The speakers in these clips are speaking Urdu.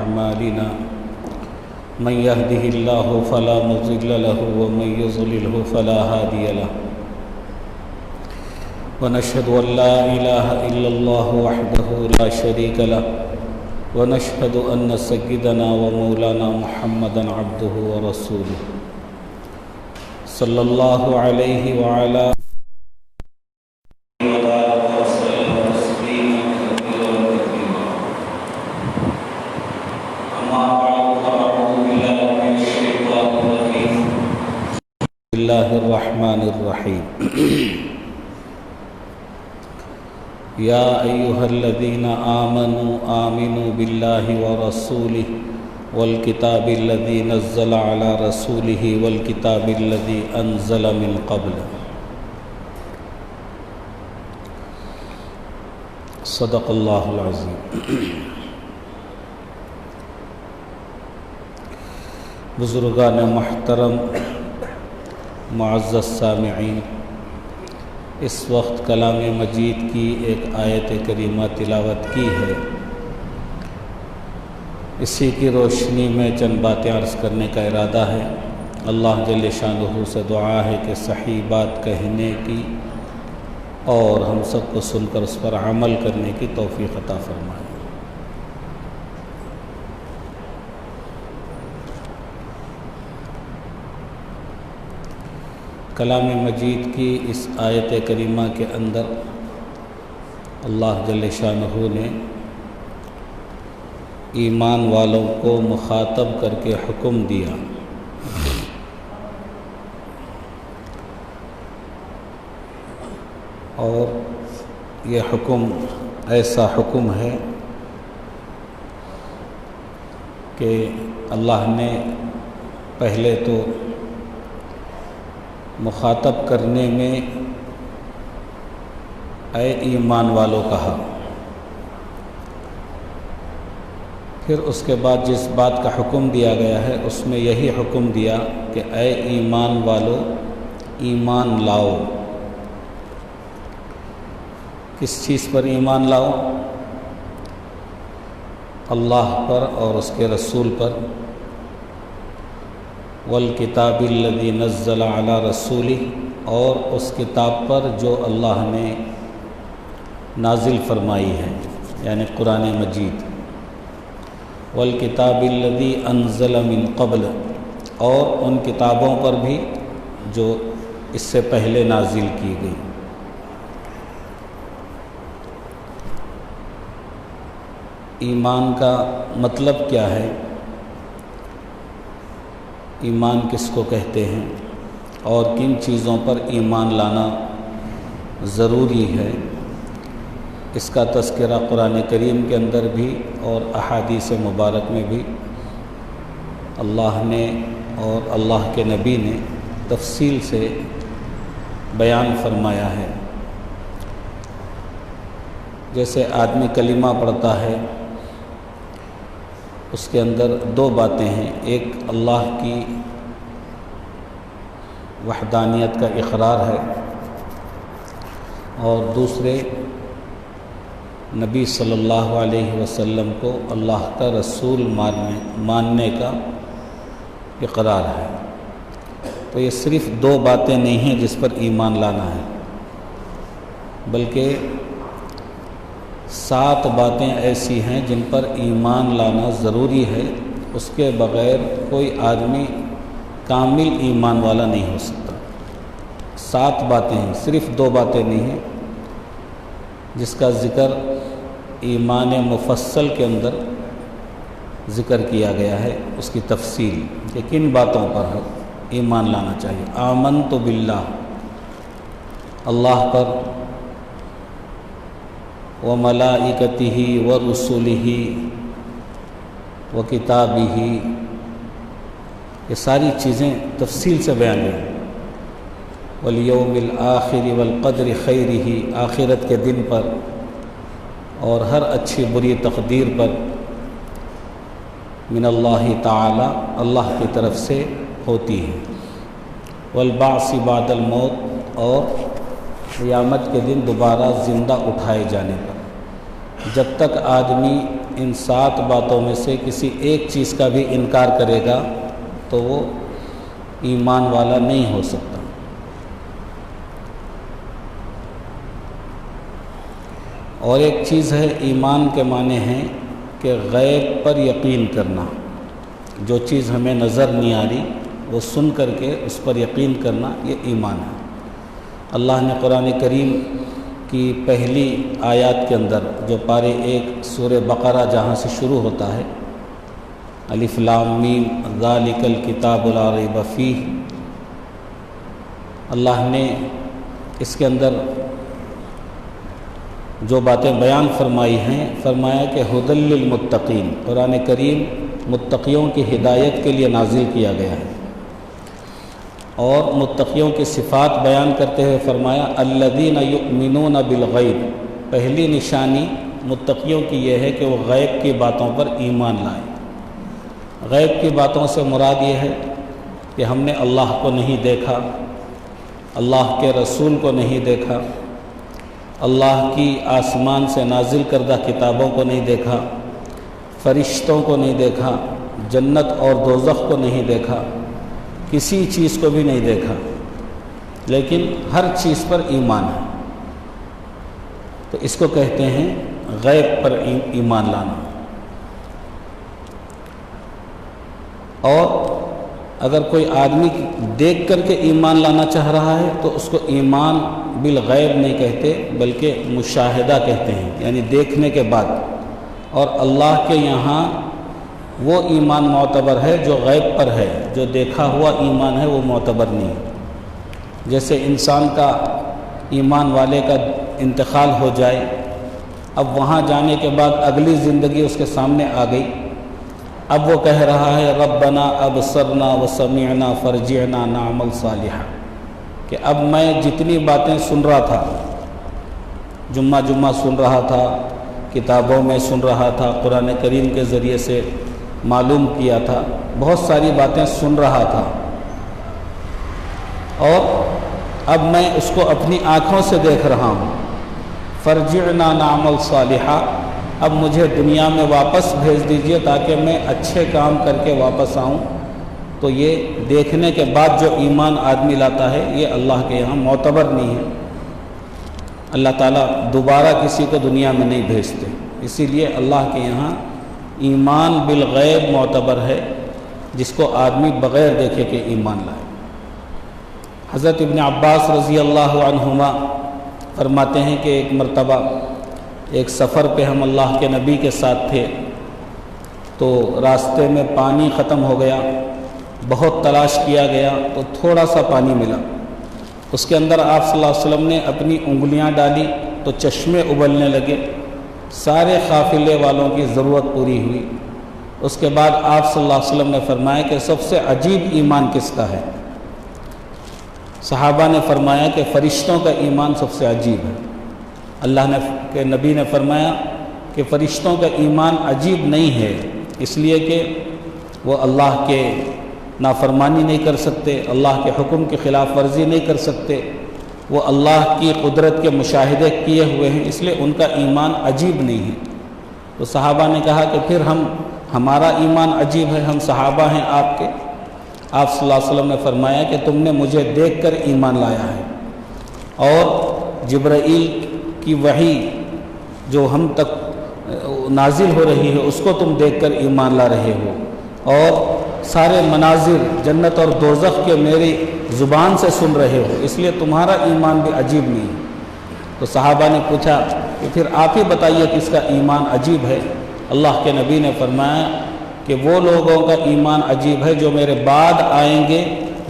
أعمالنا من يهده الله فلا مضل له ومن يضلله فلا هادي له ونشهد أن لا إله إلا الله وحده لا شريك له ونشهد أن سيدنا ومولانا محمدا عبده ورسوله صلى الله عليه وعلى الرحمن الرحيم يا أيها الذين آمنوا بالله ورسوله والكتاب الذي نزل على رسوله والكتاب الذي أنزل من قبل صدق الله العظيم. بزرگان محترم، معزز سامعین، اس وقت کلام مجید کی ایک آیت کریمہ تلاوت کی ہے. اسی کی روشنی میں چند باتیں عرض کرنے کا ارادہ ہے. اللہ جل شانہ سے دعا ہے کہ صحیح بات کہنے کی اور ہم سب کو سن کر اس پر عمل کرنے کی توفیق عطا فرمائے. کلام مجید کی اس آیت کریمہ کے اندر اللہ جل شانہ نے ایمان والوں کو مخاطب کر کے حکم دیا. اور یہ حکم ایسا حکم ہے کہ اللہ نے پہلے تو مخاطب کرنے میں اے ایمان والو کہا، پھر اس کے بعد جس بات کا حکم دیا گیا ہے اس میں یہی حکم دیا کہ اے ایمان والو ایمان لاؤ. کس چیز پر ایمان لاؤ؟ اللہ پر اور اس کے رسول پر. والکتاب الذی نزل علی رسولہ، اور اس کتاب پر جو اللہ نے نازل فرمائی ہے یعنی قرآن مجید. والکتاب الذی انزل من قبل، اور ان کتابوں پر بھی جو اس سے پہلے نازل کی گئی. ایمان کا مطلب کیا ہے؟ ایمان کس کو کہتے ہیں اور کن چیزوں پر ایمان لانا ضروری ہے؟ اس کا تذکرہ قرآن کریم کے اندر بھی اور احادیث مبارک میں بھی اللہ نے اور اللہ کے نبی نے تفصیل سے بیان فرمایا ہے. جیسے آدمی کلمہ پڑھتا ہے، اس کے اندر دو باتیں ہیں. ایک اللہ کی وحدانیت کا اقرار ہے اور دوسرے نبی صلی اللہ علیہ وسلم کو اللہ کا رسول ماننے کا اقرار ہے. تو یہ صرف دو باتیں نہیں ہیں جس پر ایمان لانا ہے، بلکہ 7 باتیں ایسی ہیں جن پر ایمان لانا ضروری ہے. اس کے بغیر کوئی آدمی کامل ایمان والا نہیں ہو سکتا. 7 باتیں ہیں، صرف 2 باتیں نہیں ہیں، جس کا ذکر ایمان مفصل کے اندر ذکر کیا گیا ہے. اس کی تفصیل کہ کن باتوں پر ایمان لانا چاہیے. آمنت باللہ، اللہ پر، وملائکتہ ورسلہ وکتابہ، یہ ساری چیزیں تفصیل سے بیان ہیں. والیوم الآخر والقدر خیرہ، آخرت کے دن پر اور ہر اچھی بری تقدیر پر، من اللہ تعالی، اللہ کی طرف سے ہوتی ہے. والبعث بعد الموت، اور قیامت کے دن دوبارہ زندہ اٹھائے جانے پر. جب تک آدمی ان 7 باتوں میں سے کسی ایک چیز کا بھی انکار کرے گا تو وہ ایمان والا نہیں ہو سکتا۔ اور ایک چیز ہے، ایمان کے معنی ہیں کہ غیب پر یقین کرنا، جو چیز ہمیں نظر نہیں آ رہی وہ سن کر کے اس پر یقین کرنا، یہ ایمان ہے۔ اللہ نے قرآن کریم کی پہلی آیات کے اندر جو پارے 1 سورہ بقرہ جہاں سے شروع ہوتا ہے، الف لام میم ذالک الکتاب لا ریب فیہ، اللہ نے اس کے اندر جو باتیں بیان فرمائی ہیں، فرمایا کہ ھدی للمتقین، قرآن کریم متقیوں کی ہدایت کے لیے نازل کیا گیا ہے۔ اور متقیوں کی صفات بیان کرتے ہوئے فرمایا الذین یؤمنون بالغیب، پہلی نشانی متقیوں کی یہ ہے کہ وہ غیب کی باتوں پر ایمان لائیں۔ غیب کی باتوں سے مراد یہ ہے کہ ہم نے اللہ کو نہیں دیکھا، اللہ کے رسول کو نہیں دیکھا، اللہ کی آسمان سے نازل کردہ کتابوں کو نہیں دیکھا، فرشتوں کو نہیں دیکھا، جنت اور دوزخ کو نہیں دیکھا، کسی چیز کو بھی نہیں دیکھا، لیکن ہر چیز پر ایمان ہے، تو اس کو کہتے ہیں غیب پر ایمان لانا۔ اور اگر کوئی آدمی دیکھ کر کے ایمان لانا چاہ رہا ہے تو اس کو ایمان بالغیب نہیں کہتے بلکہ مشاہدہ کہتے ہیں، یعنی دیکھنے کے بعد۔ اور اللہ کے یہاں وہ ایمان معتبر ہے جو غیب پر ہے، جو دیکھا ہوا ایمان ہے وہ معتبر نہیں۔ جیسے انسان کا ایمان والے کا انتقال ہو جائے، اب وہاں جانے کے بعد اگلی زندگی اس کے سامنے آ گئی، اب وہ کہہ رہا ہے ربنا ابصرنا وسمعنا فرجعنا نعمل صالحا، کہ اب میں جتنی باتیں سن رہا تھا، جمعہ سن رہا تھا، کتابوں میں سن رہا تھا، قرآن کریم کے ذریعے سے معلوم کیا تھا، بہت ساری باتیں سن رہا تھا، اور اب میں اس کو اپنی آنکھوں سے دیکھ رہا ہوں، فرجعنا نعمل صالحا، اب مجھے دنیا میں واپس بھیج دیجئے تاکہ میں اچھے کام کر کے واپس آؤں۔ تو یہ دیکھنے کے بعد جو ایمان آدمی لاتا ہے یہ اللہ کے یہاں معتبر نہیں ہے۔ اللہ تعالیٰ دوبارہ کسی کو دنیا میں نہیں بھیجتے، اسی لیے اللہ کے یہاں ایمان بالغیب معتبر ہے، جس کو آدمی بغیر دیکھے کہ ایمان لائے۔ حضرت ابن عباس رضی اللہ عنہما فرماتے ہیں کہ ایک مرتبہ ایک سفر پہ ہم اللہ کے نبی کے ساتھ تھے، تو راستے میں پانی ختم ہو گیا، بہت تلاش کیا گیا تو تھوڑا سا پانی ملا، اس کے اندر آپ صلی اللہ علیہ وسلم نے اپنی انگلیاں ڈالی تو چشمے ابلنے لگے، سارے قافلے والوں کی ضرورت پوری ہوئی۔ اس کے بعد آپ صلی اللہ علیہ وسلم نے فرمایا کہ سب سے عجیب ایمان کس کا ہے؟ صحابہ نے فرمایا کہ فرشتوں کا ایمان سب سے عجیب ہے۔ اللہ کے نبی نے فرمایا کہ فرشتوں کا ایمان عجیب نہیں ہے، اس لیے کہ وہ اللہ کے نافرمانی نہیں کر سکتے، اللہ کے حکم کی خلاف ورزی نہیں کر سکتے، وہ اللہ کی قدرت کے مشاہدے کیے ہوئے ہیں، اس لیے ان کا ایمان عجیب نہیں ہے۔ تو صحابہ نے کہا کہ پھر ہمارا ایمان عجیب ہے، ہم صحابہ ہیں آپ کے۔ آپ صلی اللہ علیہ وسلم نے فرمایا کہ تم نے مجھے دیکھ کر ایمان لایا ہے، اور جبرائیل کی وحی جو ہم تک نازل ہو رہی ہے اس کو تم دیکھ کر ایمان لا رہے ہو، اور سارے مناظر جنت اور دوزخ کے میری زبان سے سن رہے ہو، اس لیے تمہارا ایمان بھی عجیب نہیں ہے۔ تو صحابہ نے پوچھا کہ پھر آپ ہی بتائیے کس کا ایمان عجیب ہے؟ اللہ کے نبی نے فرمایا کہ وہ لوگوں کا ایمان عجیب ہے جو میرے بعد آئیں گے،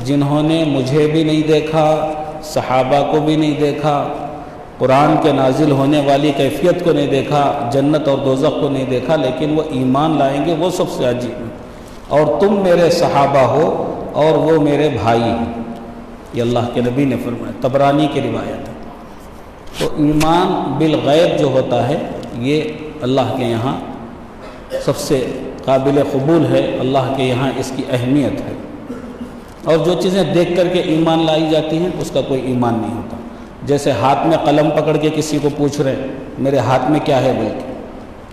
جنہوں نے مجھے بھی نہیں دیکھا، صحابہ کو بھی نہیں دیکھا، قرآن کے نازل ہونے والی کیفیت کو نہیں دیکھا، جنت اور دوزخ کو نہیں دیکھا، لیکن وہ ایمان لائیں گے، وہ سب سے عجیب ہے، اور تم میرے صحابہ ہو اور وہ میرے بھائی ہیں۔ یہ اللہ کے نبی نے فرمایا، طبرانی کی روایت ہے۔ تو ایمان بالغیب جو ہوتا ہے یہ اللہ کے یہاں سب سے قابل قبول ہے، اللہ کے یہاں اس کی اہمیت ہے۔ اور جو چیزیں دیکھ کر کے ایمان لائی جاتی ہیں اس کا کوئی ایمان نہیں ہوتا۔ جیسے ہاتھ میں قلم پکڑ کے کسی کو پوچھ رہے ہیں میرے ہاتھ میں کیا ہے، بلکہ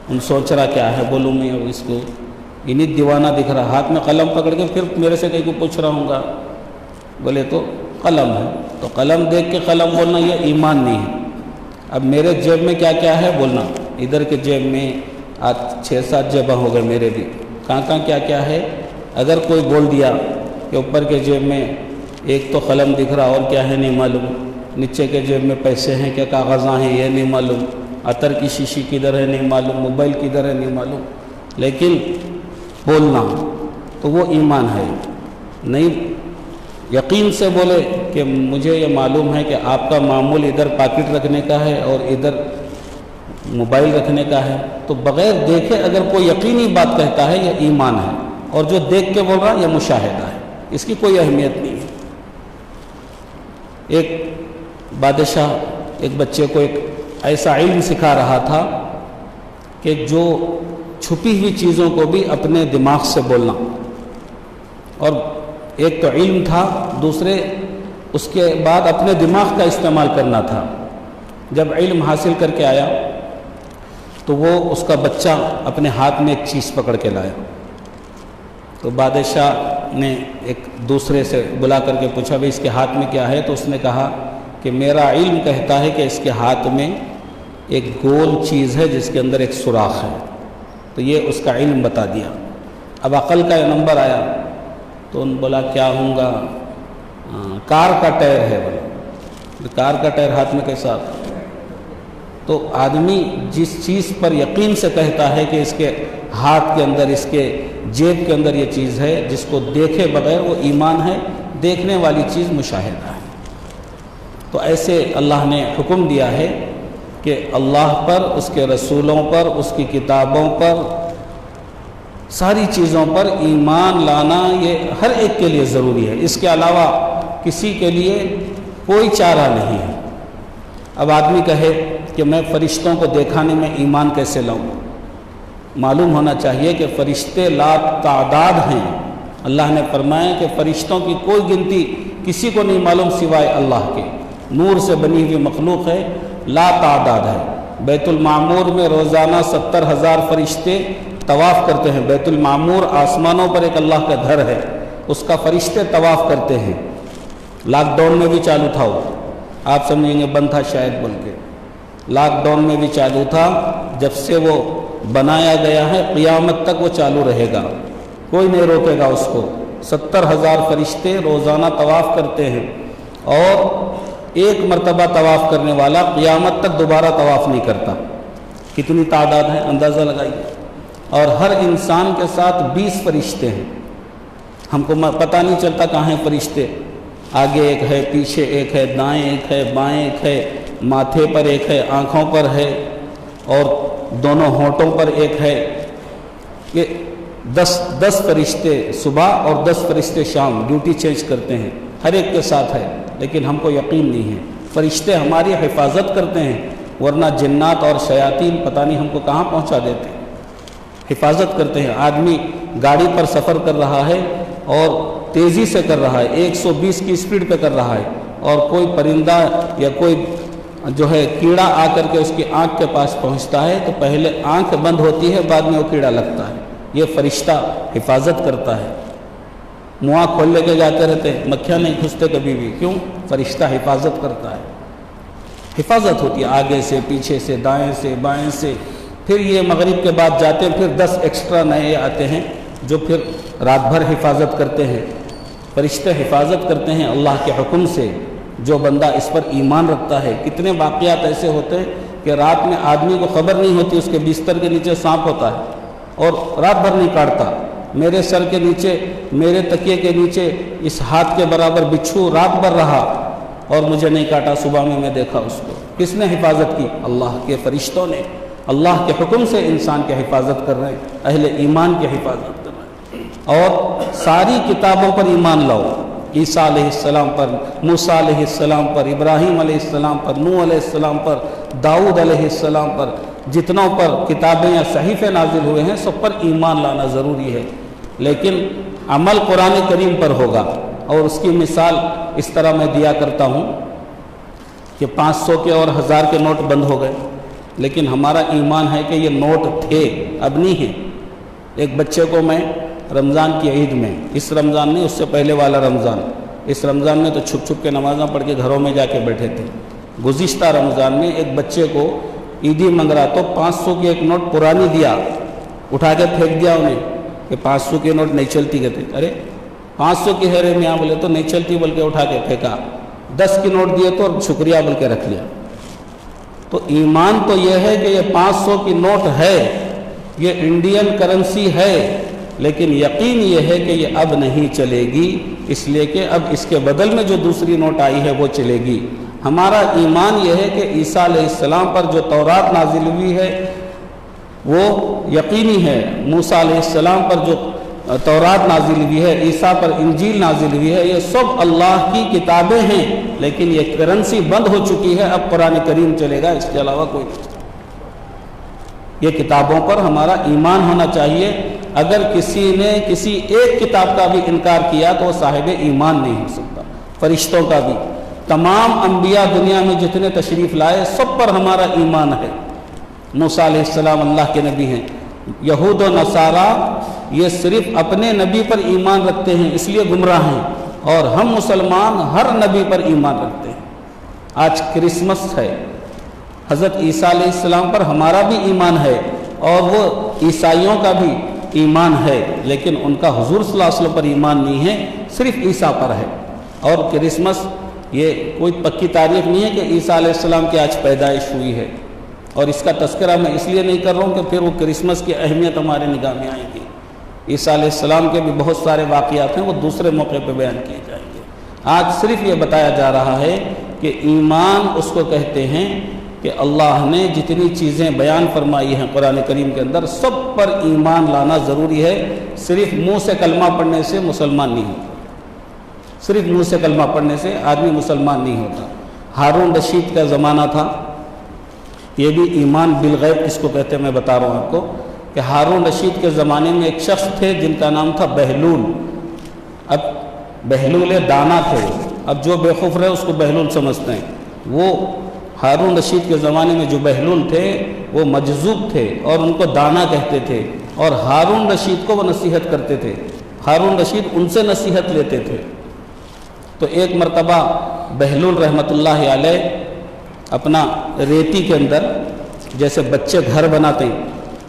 ان سوچ رہا کیا ہے بولوں میں، اور اس کو انہیں دیوانہ دکھ رہا، ہاتھ میں قلم پکڑ کے پھر میرے سے کہیں کو پوچھ رہا ہوں گا، بولے تو قلم ہے، تو قلم دیکھ کے قلم بولنا یہ ایمان نہیں ہے۔ اب میرے جیب میں کیا کیا ہے بولنا، ادھر کے جیب میں آج 6-7 جیبیں ہو گئے میرے بھی، کہاں کیا کیا ہے۔ اگر کوئی بول دیا کہ اوپر کے جیب میں ایک تو قلم دکھ رہا اور کیا ہے نہیں معلوم، نیچے کے جیب میں پیسے ہیں کیا کاغذاں ہیں یہ نہیں معلوم، عطر کی شیشی کدھر ہے نہیں معلوم، موبائل کدھر ہے نہیں معلوم، لیکن بولنا تو وہ ایمان ہے۔ نہیں یقین سے بولے کہ مجھے یہ معلوم ہے کہ آپ کا معمول ادھر پاکٹ رکھنے کا ہے اور ادھر موبائل رکھنے کا ہے، تو بغیر دیکھے اگر کوئی یقینی بات کہتا ہے یہ ایمان ہے، اور جو دیکھ کے بول رہا یہ مشاہدہ ہے، اس کی کوئی اہمیت نہیں ہے۔ ایک بادشاہ ایک بچے کو ایک ایسا علم سکھا رہا تھا کہ جو چھپی ہوئی چیزوں کو بھی اپنے دماغ سے بولنا، اور ایک تو علم تھا، دوسرے اس کے بعد اپنے دماغ کا استعمال کرنا تھا۔ جب علم حاصل کر کے آیا تو وہ اس کا بچہ اپنے ہاتھ میں ایک چیز پکڑ کے لایا، تو بادشاہ نے ایک دوسرے سے بلا کر کے پوچھا بھئی اس کے ہاتھ میں کیا ہے، تو اس نے کہا کہ میرا علم کہتا ہے کہ اس کے ہاتھ میں ایک گول چیز ہے جس کے اندر ایک سوراخ ہے، تو یہ اس کا علم بتا دیا۔ اب عقل کا یہ نمبر آیا تو ان بولا کیا ہوں گا، کار کا ٹائر ہے، بولا کار کا ٹائر ہاتھ میں کیسا آتا؟ تو آدمی جس چیز پر یقین سے کہتا ہے کہ اس کے ہاتھ کے اندر، اس کے جیب کے اندر یہ چیز ہے، جس کو دیکھے بغیر وہ ایمان ہے، دیکھنے والی چیز مشاہدہ ہے۔ تو ایسے اللہ نے حکم دیا ہے کہ اللہ پر، اس کے رسولوں پر، اس کی کتابوں پر، ساری چیزوں پر ایمان لانا یہ ہر ایک کے لیے ضروری ہے، اس کے علاوہ کسی کے لیے کوئی چارہ نہیں ہے۔ اب آدمی کہے کہ میں فرشتوں کو دیکھانے میں ایمان کیسے لاؤں؟ معلوم ہونا چاہیے کہ فرشتے لا تعداد ہیں، اللہ نے فرمایا کہ فرشتوں کی کوئی گنتی کسی کو نہیں معلوم سوائے اللہ کے، نور سے بنی ہوئی مخلوق ہے، لا تعداد ہے۔ بیت المعمور میں روزانہ 70,000 فرشتے طواف کرتے ہیں، بیت المعمور آسمانوں پر ایک اللہ کا گھر ہے، اس کا فرشتے طواف کرتے ہیں۔ لاک ڈاؤن میں بھی چالو تھا وہ، آپ سمجھیں گے بند تھا شاید بول کے، لاک ڈاؤن میں بھی چالو تھا، جب سے وہ بنایا گیا ہے قیامت تک وہ چالو رہے گا، کوئی نہیں روکے گا اس کو۔ 70,000 فرشتے روزانہ طواف کرتے ہیں، اور ایک مرتبہ طواف کرنے والا قیامت تک دوبارہ طواف نہیں کرتا۔ کتنی تعداد ہے اندازہ لگائیے۔ اور ہر انسان کے ساتھ 20 فرشتے ہیں، ہم کو پتہ نہیں چلتا کہاں ہیں فرشتے، آگے ایک ہے، پیچھے ایک ہے، دائیں ایک ہے، بائیں ایک ہے، ماتھے پر ایک ہے، آنکھوں پر ہے، اور دونوں ہونٹوں پر ایک ہے۔ یہ 10 فرشتے صبح اور 10 فرشتے شام ڈیوٹی چینج کرتے ہیں، ہر ایک کے ساتھ ہے، لیکن ہم کو یقین نہیں ہے۔ فرشتے ہماری حفاظت کرتے ہیں، ورنہ جنات اور شیاطین پتہ نہیں ہم کو کہاں پہنچا دیتے ہیں۔ حفاظت کرتے ہیں۔ آدمی گاڑی پر سفر کر رہا ہے اور تیزی سے کر رہا ہے، 120 کی اسپیڈ پہ کر رہا ہے، اور کوئی پرندہ یا کوئی جو ہے کیڑا آ کر کے اس کی آنکھ کے پاس پہنچتا ہے، تو پہلے آنکھ بند ہوتی ہے، بعد میں وہ کیڑا لگتا ہے۔ یہ فرشتہ حفاظت کرتا ہے۔ منہ کھول لے کے جاتے رہتے، مکھیاں نہیں گھستے کبھی بھی، کیوں؟ فرشتہ حفاظت کرتا ہے۔ حفاظت ہوتی ہے آگے سے، پیچھے سے، دائیں سے، بائیں سے۔ پھر یہ مغرب کے بعد جاتے ہیں، پھر 10 ایکسٹرا نئے آتے ہیں جو پھر رات بھر حفاظت کرتے ہیں۔ فرشتے حفاظت کرتے ہیں اللہ کے حکم سے، جو بندہ اس پر ایمان رکھتا ہے۔ کتنے واقعات ایسے ہوتے ہیں کہ رات میں آدمی کو خبر نہیں ہوتی اس کے بستر کے نیچے سانپ ہوتا ہے، اور رات بھر نہیں کاٹتا۔ میرے سر کے نیچے، میرے تکیے کے نیچے اس ہاتھ کے برابر بچھو رات بھر رہا اور مجھے نہیں کاٹا، صبح میں دیکھا اس کو۔ کس نے حفاظت کی؟ اللہ کے فرشتوں نے۔ اللہ کے حکم سے انسان کی حفاظت کر رہے ہیں، اہل ایمان کی حفاظت کر رہے ہیں۔ اور ساری کتابوں پر ایمان لاؤ، عیسیٰ علیہ السلام پر، موسیٰ علیہ السلام پر، ابراہیم علیہ السلام پر، نوح علیہ السلام پر، داؤد علیہ السلام پر، جتنوں پر کتابیں یا صحیفے نازل ہوئے ہیں سب پر ایمان لانا ضروری ہے۔ لیکن عمل قرآن کریم پر ہوگا، اور اس کی مثال اس طرح میں دیا کرتا ہوں کہ 500 کے اور 1000 کے نوٹ بند ہو گئے، لیکن ہمارا ایمان ہے کہ یہ نوٹ تھے، اب نہیں ہیں۔ ایک بچے کو میں رمضان کی عید میں، اس رمضان نہیں، اس سے پہلے والا رمضان، اس رمضان میں تو چھپ چھپ کے نمازاں پڑھ کے گھروں میں جا کے بیٹھے تھے، گزشتہ رمضان میں ایک بچے کو عیدی منگرا تو 500 کی ایک نوٹ پرانی دیا، اٹھا کے پھینک دیا انہیں کہ 500 کی نوٹ نہیں چلتی، کہتے ارے 500 کی ہے رے میاں، بولے تو نہیں چلتی، بول کے اٹھا کے پھینکا۔ 10 کی نوٹ دیے تو شکریہ بول کے رکھ لیا۔ تو ایمان تو یہ ہے کہ یہ 500 کی نوٹ ہے، یہ انڈین کرنسی ہے، لیکن یقین یہ ہے کہ یہ اب نہیں چلے گی، اس لیے کہ اب اس کے بدل میں جو دوسری نوٹ آئی ہے وہ چلے گی۔ ہمارا ایمان یہ ہے کہ عیسیٰ علیہ السلام پر جو تورات نازل ہوئی ہے وہ یقینی ہے، موسیٰ علیہ السلام پر جو تورات نازل ہوئی ہے، عیسیٰ پر انجیل نازل ہوئی ہے، یہ سب اللہ کی کتابیں ہیں، لیکن یہ کرنسی بند ہو چکی ہے، اب قرآن کریم چلے گا، اس کے علاوہ کوئی نہیں۔ یہ کتابوں پر ہمارا ایمان ہونا چاہیے۔ اگر کسی نے کسی ایک کتاب کا بھی انکار کیا تو وہ صاحب ایمان نہیں ہو سکتا۔ فرشتوں کا بھی، تمام انبیاء دنیا میں جتنے تشریف لائے سب پر ہمارا ایمان ہے۔ موسیٰ علیہ السلام اللہ کے نبی ہیں، یہود و نصارہ یہ صرف اپنے نبی پر ایمان رکھتے ہیں اس لیے گمراہ ہیں، اور ہم مسلمان ہر نبی پر ایمان رکھتے ہیں۔ آج کرسمس ہے، حضرت عیسیٰ علیہ السلام پر ہمارا بھی ایمان ہے، اور وہ عیسائیوں کا بھی ایمان ہے، لیکن ان کا حضور صلی اللہ علیہ وسلم پر ایمان نہیں ہے، صرف عیسیٰ پر ہے۔ اور کرسمس یہ کوئی پکی تاریخ نہیں ہے کہ عیسیٰ علیہ السلام کی آج پیدائش ہوئی ہے، اور اس کا تذکرہ میں اس لیے نہیں کر رہا ہوں کہ پھر وہ کرسمس کی اہمیت ہمارے نگاہ میں آئے گی۔ عیسیٰ علیہ السلام کے بھی بہت سارے واقعات ہیں، وہ دوسرے موقع پہ بیان کیے جائیں گے۔ آج صرف یہ بتایا جا رہا ہے کہ ایمان اس کو کہتے ہیں کہ اللہ نے جتنی چیزیں بیان فرمائی ہیں قرآن کریم کے اندر سب پر ایمان لانا ضروری ہے۔ صرف منہ سے کلمہ پڑھنے سے مسلمان نہیں ہوتا، صرف منہ سے کلمہ پڑھنے سے آدمی مسلمان نہیں ہوتا۔ ہارون رشید کا زمانہ تھا، یہ بھی ایمان بالغیب کس کو کہتے ہیں میں بتا رہا ہوں آپ کو، کہ ہارون رشید کے زمانے میں ایک شخص تھے جن کا نام تھا بہلول۔ اب بہلول دانا تھے، اب جو بیوقوف رہے اس کو بہلول سمجھتے ہیں۔ وہ ہارون رشید کے زمانے میں جو بہلول تھے وہ مجذوب تھے اور ان کو دانا کہتے تھے، اور ہارون رشید کو وہ نصیحت کرتے تھے، ہارون رشید ان سے نصیحت لیتے تھے۔ تو ایک مرتبہ بہلول رحمۃ اللہ علیہ اپنا ریتی کے اندر، جیسے بچے گھر بناتے ہیں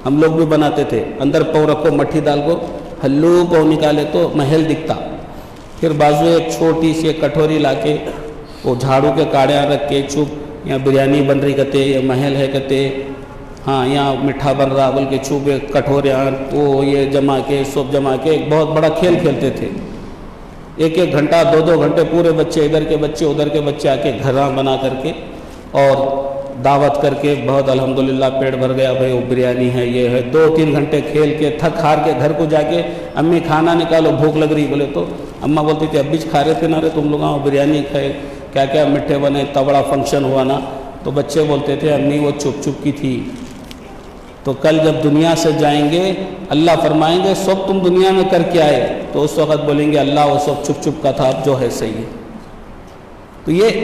ہم لوگ بھی بناتے تھے، اندر پاؤں رکھو مٹھی ڈال کو ہلو پاؤں نکالے تو محل دکھتا، پھر بازو ایک چھوٹی سی کٹوری لا کے وہ جھاڑو کے کاڑیاں رکھ کے چپ یا بریانی بن رہی کہتے، یا محل ہے کہتے، ہاں یہاں مٹھا بن رہا بول کے چوب کٹوریاں وہ یہ جما کے سب جما کے ایک بہت بڑا کھیل کھیلتے تھے۔ ایک ایک گھنٹہ 2 گھنٹے پورے بچے، ادھر کے بچے ادھر کے بچے آ کے گھراں بنا کر کے اور دعوت کر کے بہت الحمدللہ پیٹ بھر گیا بھائی، وہ بریانی ہے یہ ہے، 2-3 گھنٹے کھیل کے تھک ہار کے گھر کو جا کے امی کھانا نکالو بھوک لگ رہی، بولے تو اماں بولتی تھی اب بھی کھا رہے تھے نہ رہے تم لوگ، وہ بریانی کھائے کیا کیا مٹھے بنے، اتنا بڑا فنکشن ہوا نا، تو بچے بولتے تھے امی وہ چپ چپ کی تھی۔ تو کل جب دنیا سے جائیں گے اللہ فرمائیں گے سب تم دنیا میں کر کے آئے، تو اس وقت بولیں گے اللہ وہ سب چپ چپ کا تھا، اب جو ہے صحیح ہے۔ تو یہ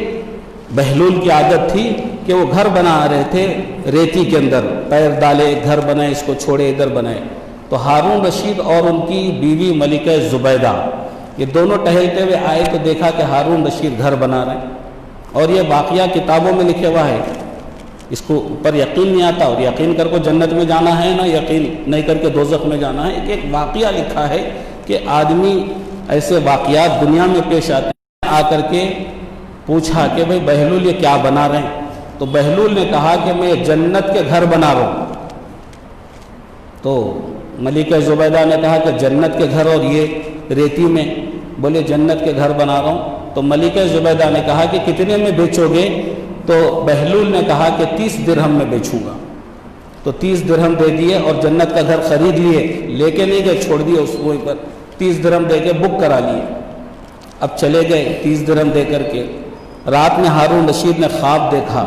بہلول کی عادت تھی کہ وہ گھر بنا رہے تھے ریتی کے اندر، پیر ڈالے گھر بنائے، اس کو چھوڑے ادھر بنائے۔ تو ہارون رشید اور ان کی بیوی ملکہ زبیدہ یہ دونوں ٹہلتے ہوئے آئے تو دیکھا کہ ہارون رشید گھر بنا رہے ہیں، اور یہ واقعہ کتابوں میں لکھے ہوا ہے، اس کو پر یقین نہیں آتا، اور یقین کر کو جنت میں جانا ہے نہ یقین نہیں کر کے دوزخ میں جانا ہے۔ ایک واقعہ لکھا ہے کہ آدمی ایسے واقعات دنیا میں پیش آتے ہیں، آ کر کے پوچھا کہ بھئی بہلول یہ کیا بنا رہے ہیں، تو بہلول نے کہا کہ میں جنت کے گھر بنا رہا ہوں۔ تو ملکہ زبیدہ نے کہا کہ جنت کے گھر اور یہ ریتی میں، بولے جنت کے گھر بنا رہا ہوں۔ تو ملکہ زبیدہ نے کہا کہ کتنے میں بیچو گے، تو بہلول نے کہا کہ 30 درہم میں بیچوں گا۔ تو 30 درہم دے دیے اور جنت کا گھر خرید لیے، لے کے نہیں گئے، چھوڑ دیے اس کو پر 30 درہم دے کے بک کرا لیے۔ اب چلے گئے 30 درہم دے کر کے۔ رات میں ہارون رشید نے خواب دیکھا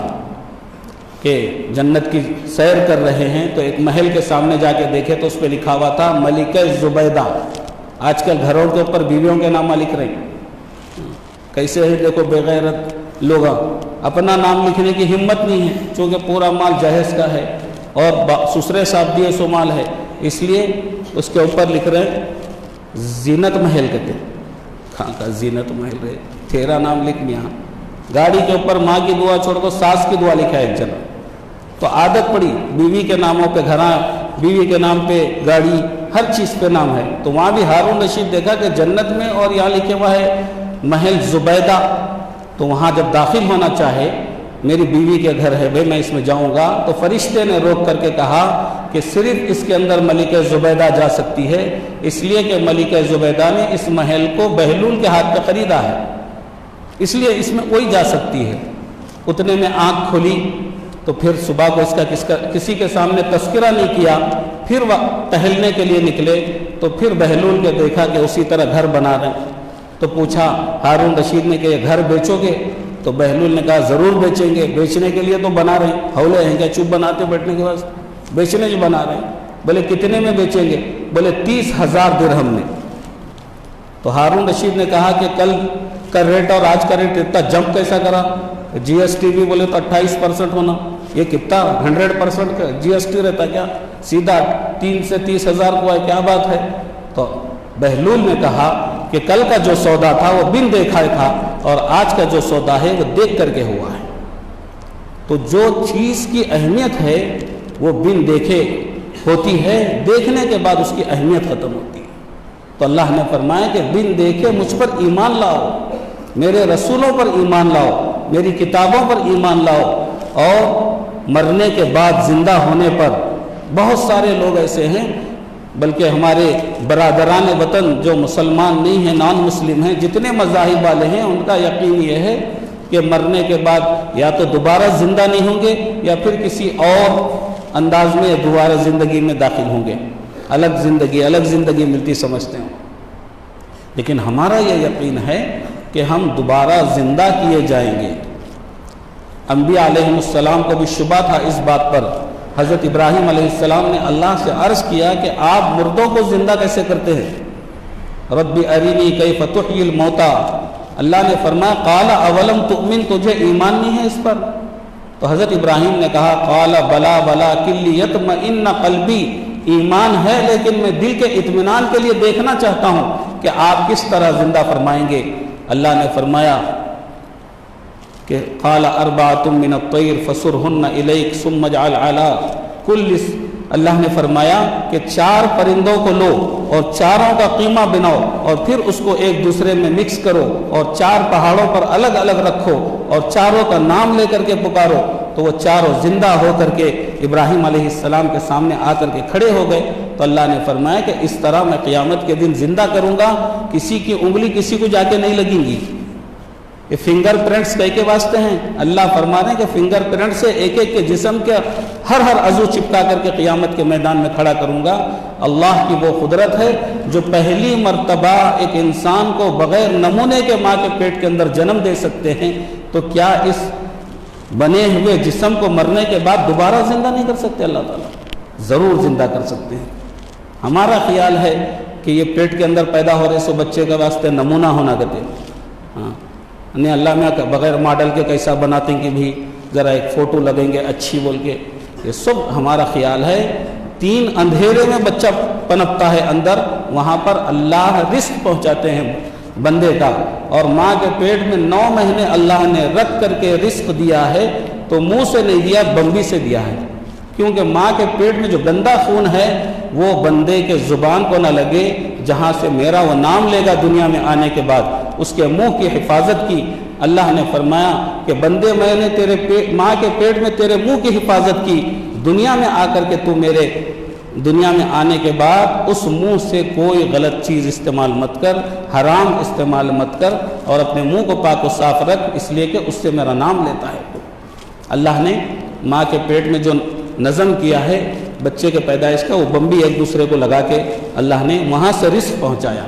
کہ جنت کی سیر کر رہے ہیں، تو ایک محل کے سامنے جا کے دیکھے تو اس پہ لکھا ہوا تھا ملکہ زبیدہ۔ آج کل گھروں کے اوپر بیویوں کے نام لکھ رہے ہیں، کیسے ہے دیکھو بے غیرت لوگ، اپنا نام لکھنے کی ہمت نہیں ہے، چونکہ پورا مال جہیز کا ہے اور سسرے صاحب دیے سو مال ہے، اس لیے اس کے اوپر لکھ رہے ہیں زینت محل کہتے ہیں، کہاں کا زینت محل رہے، تیرا نام لکھ میاں۔ گاڑی کے اوپر ماں کی دعا چھوڑ کو ساس کی دعا لکھا ہے ایک جگہ، تو عادت پڑی بیوی کے ناموں پہ گھراں، بیوی کے نام پہ گاڑی، ہر چیز پہ نام ہے۔ تو وہاں بھی ہارون رشید دیکھا کہ جنت میں اور یہاں لکھے ہوا ہے محل زبیدہ، تو وہاں جب داخل ہونا چاہے، میری بیوی کے گھر ہے بھائی میں اس میں جاؤں گا، تو فرشتے نے روک کر کے کہا کہ صرف اس کے اندر ملکہ زبیدہ جا سکتی ہے، اس لیے کہ ملکہ زبیدہ نے اس محل کو بہلول کے ہاتھ پہ خریدا ہے، اس لیے اس میں وہی جا سکتی ہے۔ اتنے میں آنکھ کھلی تو پھر صبح کو اس کا کسی کے سامنے تذکرہ نہیں کیا، پھر وہ ٹہلنے کے لیے نکلے تو پھر بہلول کے دیکھا کہ اسی طرح گھر بنا رہے ہیں، تو پوچھا ہارون رشید نے کہ یہ گھر بیچو گے؟ تو بہلول نے کہا ضرور بیچیں گے، بیچنے کے لیے تو بنا رہے ہیں، ہولے ہیں کیا چوب بناتے بیٹھنے کے بعد، بیچنے جو بنا رہے ہیں۔ بولے کتنے میں بیچیں گے؟ بولے 30,000 درہم میں۔ تو ہارون رشید نے کہا کہ کل کا ریٹ اور آج کا ریٹ اتنا جمپ کیسا کرا؟ جی ایس ٹی بھی بولے تو 28% ہونا، یہ کتنا 100% کا جی ایس ٹی رہتا کیا؟ سیدھا 3 سے 30,000 کو ہے، کیا بات ہے؟ تو بہلول نے کہا کہ کل کا جو سودا تھا وہ بن دیکھا تھا اور آج کا جو سودا ہے وہ دیکھ کر کے ہوا ہے۔ تو جو چیز کی اہمیت ہے وہ بن دیکھے ہوتی ہے، دیکھنے کے بعد اس کی اہمیت ختم ہوتی ہے۔ تو اللہ نے فرمایا کہ بن دیکھے مجھ پر ایمان لاؤ، میرے رسولوں پر ایمان لاؤ، میری کتابوں پر ایمان لاؤ، اور مرنے کے بعد زندہ ہونے پر بہت سارے لوگ ایسے ہیں، بلکہ ہمارے برادران وطن جو مسلمان نہیں ہیں، نان مسلم ہیں، جتنے مذاہب والے ہیں، ان کا یقین یہ ہے کہ مرنے کے بعد یا تو دوبارہ زندہ نہیں ہوں گے یا پھر کسی اور انداز میں دوبارہ زندگی میں داخل ہوں گے، الگ زندگی ملتی سمجھتے ہیں۔ لیکن ہمارا یہ یقین ہے کہ ہم دوبارہ زندہ کیے جائیں گے۔ انبیاء علیہ السلام کو بھی شبہ تھا اس بات پر۔ حضرت ابراہیم علیہ السلام نے اللہ سے عرض کیا کہ آپ مردوں کو زندہ کیسے کرتے ہیں؟ رب ارینی کیف تحیی الموتى، اللہ نے فرمایا قال اولم تؤمن، تجھے ایمان نہیں ہے اس پر؟ تو حضرت ابراہیم نے کہا قال بلا ولکن لیطمئن قلبی، ایمان ہے لیکن میں دل کے اطمینان کے لیے دیکھنا چاہتا ہوں کہ آپ کس طرح زندہ فرمائیں گے۔ اللہ نے فرمایا کہ قال اربعۃ من الطیر فصرهن الیک ثم اجعل علی کل، اللہ نے فرمایا کہ 4 پرندوں کو لو اور چاروں کا قیمہ بناؤ اور پھر اس کو ایک دوسرے میں مکس کرو اور 4 پہاڑوں پر الگ الگ رکھو اور چاروں کا نام لے کر کے پکارو، تو وہ چاروں زندہ ہو کر کے ابراہیم علیہ السلام کے سامنے آ کر کے کھڑے ہو گئے۔ تو اللہ نے فرمایا کہ اس طرح میں قیامت کے دن زندہ کروں گا، کسی کی انگلی کسی کو جا کے نہیں لگیں گی۔ یہ فنگر پرنٹس کئی کے واسطے ہیں، اللہ فرما رہے ہیں کہ فنگر پرنٹ سے ایک ایک کے جسم کے ہر عضو چپکا کر کے قیامت کے میدان میں کھڑا کروں گا۔ اللہ کی وہ قدرت ہے جو پہلی مرتبہ ایک انسان کو بغیر نمونے کے ماں کے پیٹ کے اندر جنم دے سکتے ہیں، تو کیا اس بنے ہوئے جسم کو مرنے کے بعد دوبارہ زندہ نہیں کر سکتے؟ اللہ تعالیٰ ضرور زندہ کر سکتے ہیں۔ ہمارا خیال ہے کہ یہ پیٹ کے اندر پیدا ہو رہے سو بچے کے واسطے نمونہ ہونا کہتے ہیں، ہاں نہیں اللہ میں بغیر ماڈل کے کیسا بناتے ہیں کہ بھی ذرا ایک فوٹو لگیں گے اچھی بول کے، یہ سب ہمارا خیال ہے۔ 3 اندھیرے میں بچہ پنپتا ہے اندر، وہاں پر اللہ رزق پہنچاتے ہیں بندے کا، اور ماں کے پیٹ میں 9 مہینے اللہ نے رکھ کر کے رزق دیا ہے، تو منہ سے نہیں دیا، بمبی سے دیا ہے، کیونکہ ماں کے پیٹ میں جو گندا خون ہے وہ بندے کے زبان کو نہ لگے، جہاں سے میرا وہ نام لے گا دنیا میں آنے کے بعد، اس کے منہ کی حفاظت کی۔ اللہ نے فرمایا کہ بندے میں نے تیرے ماں کے پیٹ میں تیرے منہ کی حفاظت کی، دنیا میں آ کر کے تو میرے دنیا میں آنے کے بعد اس منہ سے کوئی غلط چیز استعمال مت کر، حرام استعمال مت کر، اور اپنے منہ کو پاک و صاف رکھ، اس لیے کہ اس سے میرا نام لیتا ہے۔ اللہ نے ماں کے پیٹ میں جو نظم کیا ہے بچے کے پیدائش کا، وہ بمبی ایک دوسرے کو لگا کے اللہ نے وہاں سے رزق پہنچایا۔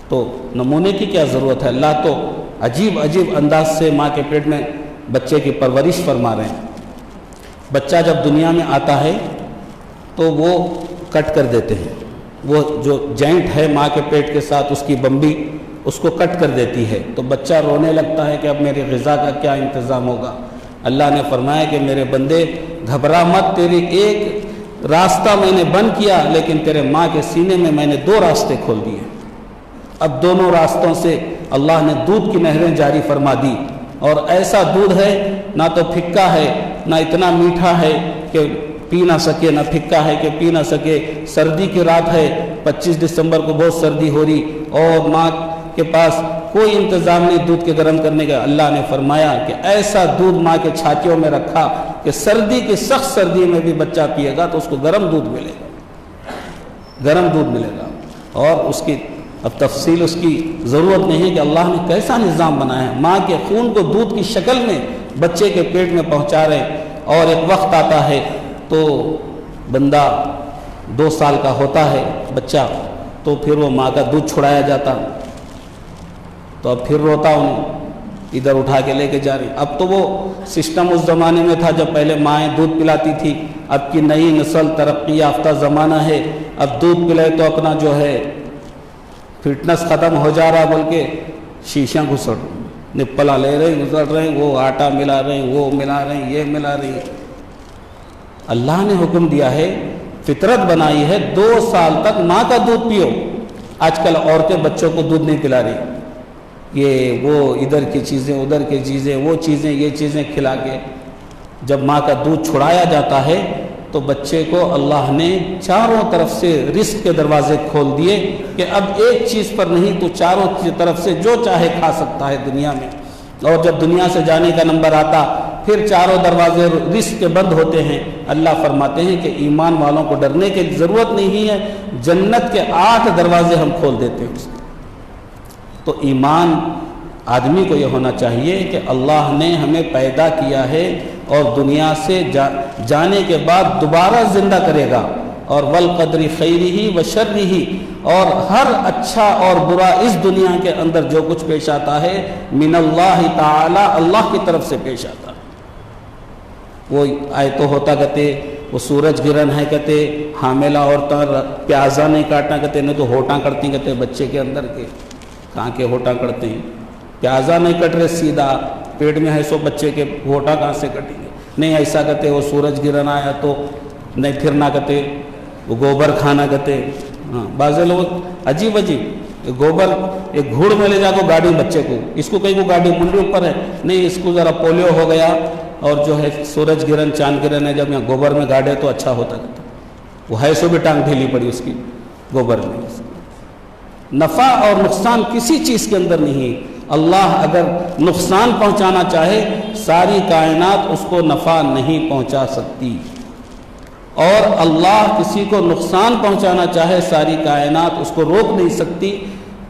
تو نمونے کی کیا ضرورت ہے؟ اللہ تو عجیب عجیب انداز سے ماں کے پیٹ میں بچے کی پرورش فرما رہے ہیں۔ بچہ جب دنیا میں آتا ہے تو وہ کٹ کر دیتے ہیں، وہ جو جوائنٹ ہے ماں کے پیٹ کے ساتھ اس کی بمبی اس کو کٹ کر دیتی ہے، تو بچہ رونے لگتا ہے کہ اب میری غذا کا کیا انتظام ہوگا۔ اللہ نے فرمایا کہ میرے بندے گھبرا مت، تیری ایک راستہ میں نے بند کیا لیکن تیرے ماں کے سینے میں نے 2 راستے کھول دیے۔ اب دونوں راستوں سے اللہ نے دودھ کی نہریں جاری فرما دی، اور ایسا دودھ ہے نہ تو پھکا ہے نہ اتنا میٹھا ہے کہ پی نہ سکے، نہ پھکا ہے کہ پی نہ سکے۔ سردی کی رات ہے، 25 دسمبر کو بہت سردی ہو رہی اور ماں کے پاس کوئی انتظام نہیں دودھ کے گرم کرنے کا۔ اللہ نے فرمایا کہ ایسا دودھ ماں کے چھاتیوں میں رکھا کہ سردی کی سخت سردی میں بھی بچہ پیے گا تو اس کو گرم دودھ ملے گا، گرم دودھ ملے گا۔ اور اس کی اب تفصیل اس کی ضرورت نہیں ہے کہ اللہ نے کیسا نظام بنایا ہے، ماں کے خون کو دودھ کی شکل میں بچے کے پیٹ میں پہنچا رہے ہیں۔ اور ایک وقت آتا ہے تو بندہ 2 سال کا ہوتا ہے بچہ، تو پھر وہ ماں کا دودھ چھڑایا جاتا، تو اب پھر روتا ہوں، ادھر اٹھا کے لے کے جا رہی۔ اب تو وہ سسٹم اس زمانے میں تھا جب پہلے مائیں دودھ پلاتی تھی، اب کی نئی نسل ترقی یافتہ زمانہ ہے، اب دودھ پلائے تو اپنا جو ہے فٹنس ختم ہو جا رہا، بلکہ شیشیاں گھسٹ نپلا لے رہے ہیں، گزر رہے ہیں، وہ آٹا ملا رہے ہیں، وہ ملا رہے ہیں، یہ ملا رہی ہے۔ اللہ نے حکم دیا ہے، فطرت بنائی ہے 2 سال تک ماں کا دودھ پیو۔ آج کل عورتیں بچوں کو دودھ نہیں پلا رہی، یہ وہ ادھر کی چیزیں ادھر کی چیزیں، وہ چیزیں یہ چیزیں کھلا کے جب ماں کا دودھ چھڑایا جاتا ہے تو بچے کو اللہ نے چاروں طرف سے رزق کے دروازے کھول دیے کہ اب ایک چیز پر نہیں تو چاروں طرف سے جو چاہے کھا سکتا ہے دنیا میں۔ اور جب دنیا سے جانے کا نمبر آتا پھر چاروں دروازے رزق کے بند ہوتے ہیں۔ اللہ فرماتے ہیں کہ ایمان والوں کو ڈرنے کی ضرورت نہیں ہے، جنت کے 8 دروازے ہم کھول دیتے ہیں اس کو۔ تو ایمان آدمی کو یہ ہونا چاہیے کہ اللہ نے ہمیں پیدا کیا ہے اور دنیا سے جانے کے بعد دوبارہ زندہ کرے گا، اور والقدر خیرہ و شرہ، اور ہر اچھا اور برا اس دنیا کے اندر جو کچھ پیش آتا ہے من اللہ تعالی، اللہ کی طرف سے پیش آتا ہے۔ وہ آئے تو ہوتا کہتے وہ سورج گرہن ہے کہتے حاملہ عورتیں پیازا نہیں کاٹنا کہتے، نہیں تو ہوٹاں کرتی کہتے بچے کے اندر کے، کہاں کے ہوٹاں کرتے ہیں، پیازا نہیں کٹ رہے سیدھا پیٹ میں ہے سو بچے کے ہوٹا کہاں سے کٹیں گے، نہیں ایسا کہتے وہ سورج گرہن آیا تو نہیں پھرنا کہتے، وہ گوبر کھانا کہتے۔ ہاں بعض لوگ عجیب گوبر ایک گھوڑ میں لے جا کو گاڑی بچے کو، اس کو کہیں وہ گاڑی منڈی اوپر ہے، نہیں اس کو ذرا پولیو ہو گیا اور جو ہے سورج گرہن چاند گرہن ہے، جب یہاں گوبر میں گاڑے تو اچھا ہوتا کہتا، وہ ہے سو بھی ٹانگ ڈھیلی پڑی اس کی گوبر میں۔ نفع اور نقصان کسی چیز کے اندر نہیں، اللہ اگر نقصان پہنچانا چاہے ساری کائنات اس کو نفع نہیں پہنچا سکتی، اور اللہ کسی کو نقصان پہنچانا چاہے ساری کائنات اس کو روک نہیں سکتی،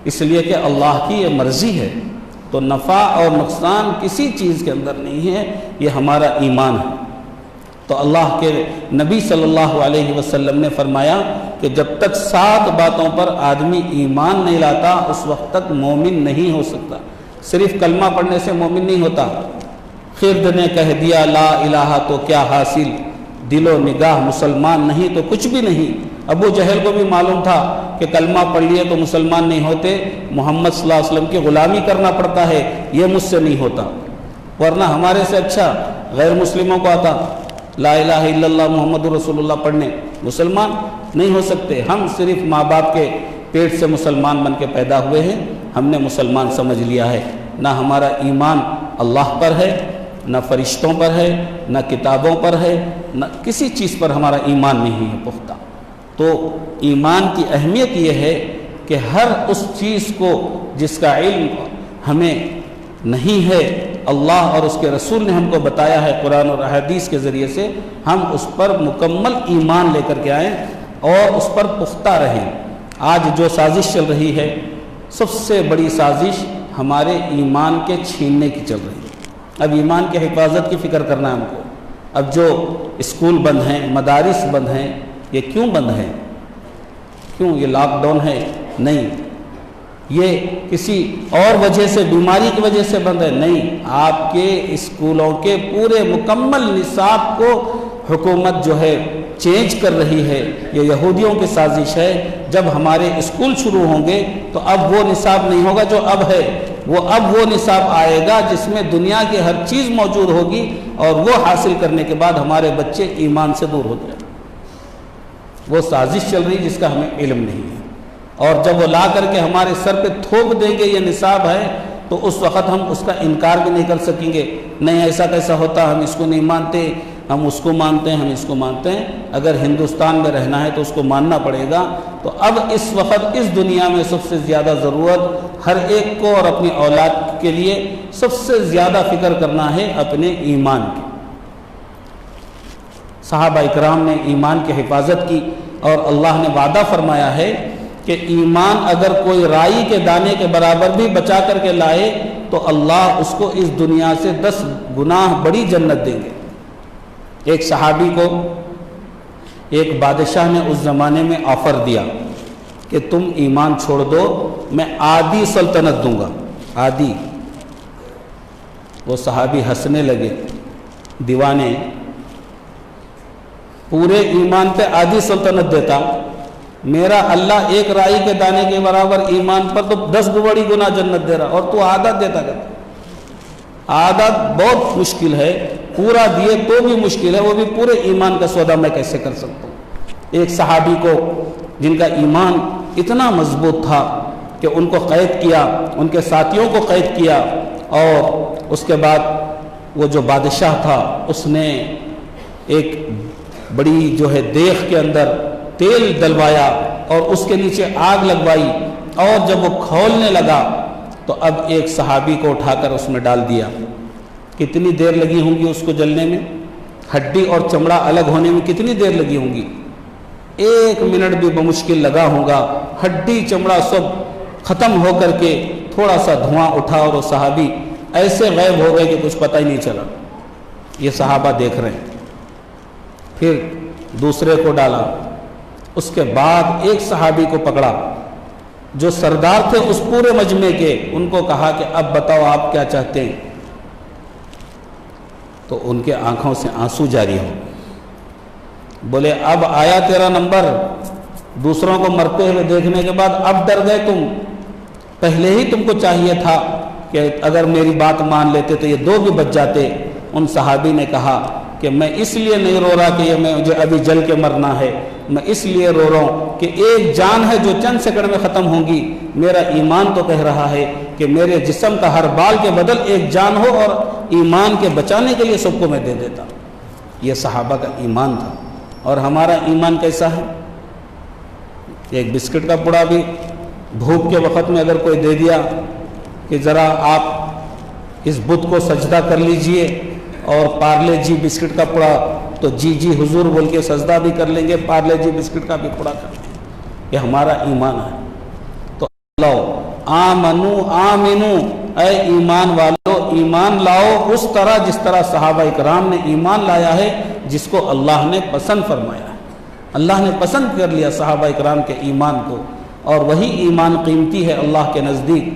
اس لیے کہ اللہ کی یہ مرضی ہے۔ تو نفع اور نقصان کسی چیز کے اندر نہیں ہے، یہ ہمارا ایمان ہے۔ تو اللہ کے نبی صلی اللہ علیہ وسلم نے فرمایا کہ جب تک 7 باتوں پر آدمی ایمان نہیں لاتا اس وقت تک مومن نہیں ہو سکتا۔ صرف کلمہ پڑھنے سے مومن نہیں ہوتا، خرد نے کہہ دیا لا الہ تو کیا حاصل، دل و نگاہ مسلمان نہیں تو کچھ بھی نہیں۔ ابو جہل کو بھی معلوم تھا کہ کلمہ پڑھ لیے تو مسلمان نہیں ہوتے، محمد صلی اللہ علیہ وسلم کی غلامی کرنا پڑتا ہے، یہ مجھ سے نہیں ہوتا، ورنہ ہمارے سے اچھا غیر مسلموں کو آتا لا الہ الا اللہ محمد رسول اللہ پڑھنے، مسلمان نہیں ہو سکتے۔ ہم صرف ماں باپ کے پیٹ سے مسلمان بن کے پیدا ہوئے ہیں، ہم نے مسلمان سمجھ لیا ہے، نہ ہمارا ایمان اللہ پر ہے، نہ فرشتوں پر ہے، نہ کتابوں پر ہے، نہ کسی چیز پر ہمارا ایمان نہیں ہے پختہ۔ تو ایمان کی اہمیت یہ ہے کہ ہر اس چیز کو جس کا علم ہمیں نہیں ہے، اللہ اور اس کے رسول نے ہم کو بتایا ہے قرآن اور احادیث کے ذریعے سے، ہم اس پر مکمل ایمان لے کر کے آئیں اور اس پر پختہ رہیں۔ آج جو سازش چل رہی ہے، سب سے بڑی سازش ہمارے ایمان کے چھیننے کی چل رہی ہے۔ اب ایمان کی حفاظت کی فکر کرنا ہے ہم کو۔ اب جو اسکول بند ہیں، مدارس بند ہیں، یہ کیوں بند ہیں؟ کیوں یہ لاک ڈاؤن ہے؟ نہیں، یہ کسی اور وجہ سے، بیماری کی وجہ سے بند ہے؟ نہیں، آپ کے اسکولوں کے پورے مکمل نصاب کو حکومت جو ہے چینج کر رہی ہے، یہ یہودیوں کی سازش ہے۔ جب ہمارے اسکول شروع ہوں گے تو اب وہ نصاب نہیں ہوگا جو اب ہے، اب وہ نصاب آئے گا جس میں دنیا کی ہر چیز موجود ہوگی، اور وہ حاصل کرنے کے بعد ہمارے بچے ایمان سے دور ہو جائیں۔ وہ سازش چل رہی جس کا ہمیں علم نہیں ہے، اور جب وہ لا کر کے ہمارے سر پہ تھوپ دیں گے یہ نصاب ہے، تو اس وقت ہم اس کا انکار بھی نہیں کر سکیں گے، نہیں ایسا کیسا ہوتا، ہم اس کو نہیں مانتے، ہم اس کو مانتے ہیں، ہم اس کو مانتے ہیں۔ اگر ہندوستان میں رہنا ہے تو اس کو ماننا پڑے گا۔ تو اب اس وقت اس دنیا میں سب سے زیادہ ضرورت ہر ایک کو اور اپنی اولاد کے لیے سب سے زیادہ فکر کرنا ہے اپنے ایمان کی۔ صحابہ اکرام نے ایمان کی حفاظت کی، اور اللہ نے وعدہ فرمایا ہے کہ ایمان اگر کوئی رائی کے دانے کے برابر بھی بچا کر کے لائے تو اللہ اس کو اس دنیا سے 10 گناہ بڑی جنت دیں گے۔ ایک صحابی کو ایک بادشاہ نے اس زمانے میں آفر دیا کہ تم ایمان چھوڑ دو، میں آدھی سلطنت دوں گا، آدھی۔ وہ صحابی ہنسنے لگے، دیوانے، پورے ایمان پہ آدھی سلطنت دیتا، میرا اللہ ایک رائی کے دانے کے برابر ایمان پر تو 10 بڑی گنا جنت دے رہا، اور تو آدھا دیتا کرتا۔ آدھا بہت مشکل ہے، پورا دیے تو بھی مشکل ہے، وہ بھی پورے ایمان کا سودا میں کیسے کر سکتا ہوں۔ ایک صحابی کو جن کا ایمان اتنا مضبوط تھا کہ ان کو قید کیا، ان کے ساتھیوں کو قید کیا، اور اس کے بعد وہ جو بادشاہ تھا اس نے ایک بڑی جو ہے دیگ کے اندر تیل ڈلوایا اور اس کے نیچے آگ لگوائی، اور جب وہ کھولنے لگا تو اب ایک صحابی کو اٹھا کر اس میں ڈال دیا۔ کتنی دیر لگی ہوں گی اس کو جلنے میں؟ ہڈی اور چمڑا الگ ہونے میں کتنی دیر لگی ہوں گی؟ 1 منٹ بھی بمشکل لگا ہوگا، ہڈی چمڑا سب ختم ہو کر کے تھوڑا سا دھواں اٹھا، اور وہ صحابی ایسے غائب ہو گئے کہ کچھ پتہ ہی نہیں چلا۔ یہ صحابہ دیکھ رہے ہیں۔ پھر دوسرے کو ڈالا، اس کے بعد ایک صحابی کو پکڑا جو سردار تھے اس پورے مجمع کے، ان کو کہا کہ اب بتاؤ آپ کیا چاہتے ہیں؟ تو ان کے آنکھوں سے آنسو جاری ہو، بولے اب آیا تیرا نمبر، دوسروں کو مرتے ہوئے دیکھنے کے بعد اب ڈر گئے تم، پہلے ہی تم کو چاہیے تھا کہ اگر میری بات مان لیتے تو یہ 2 بھی بچ جاتے۔ ان صحابی نے کہا کہ میں اس لیے نہیں رو رہا کہ یہ مجھے ابھی جل کے مرنا ہے، میں اس لیے رو رہا ہوں کہ ایک جان ہے جو چند سیکنڈ میں ختم ہوگی، میرا ایمان تو کہہ رہا ہے کہ میرے جسم کا ہر بال کے بدل ایک جان ہو، اور ایمان کے بچانے کے لیے سب کو میں دے دیتا۔ یہ صحابہ کا ایمان تھا۔ اور ہمارا ایمان کیسا ہے؟ ایک بسکٹ کا پڑا بھی بھوک کے وقت میں اگر کوئی دے دیا کہ ذرا آپ اس بت کو سجدہ کر لیجئے، اور پارلے جی بسکٹ کا پڑا تو جی جی حضور بول کے سجدہ بھی کر لیں گے، پارلے جی بسکٹ کا بھی پڑا کر لیں گے۔ یہ ہمارا ایمان ہے۔ تو اللہ آمنو آمنو، اے ایمان والو ایمان لاؤ اس طرح جس طرح صحابہ اکرام نے ایمان لایا ہے، جس کو اللہ نے پسند فرمایا ہے۔ اللہ نے پسند کر لیا صحابہ اکرام کے ایمان کو، اور وہی ایمان قیمتی ہے اللہ کے نزدیک،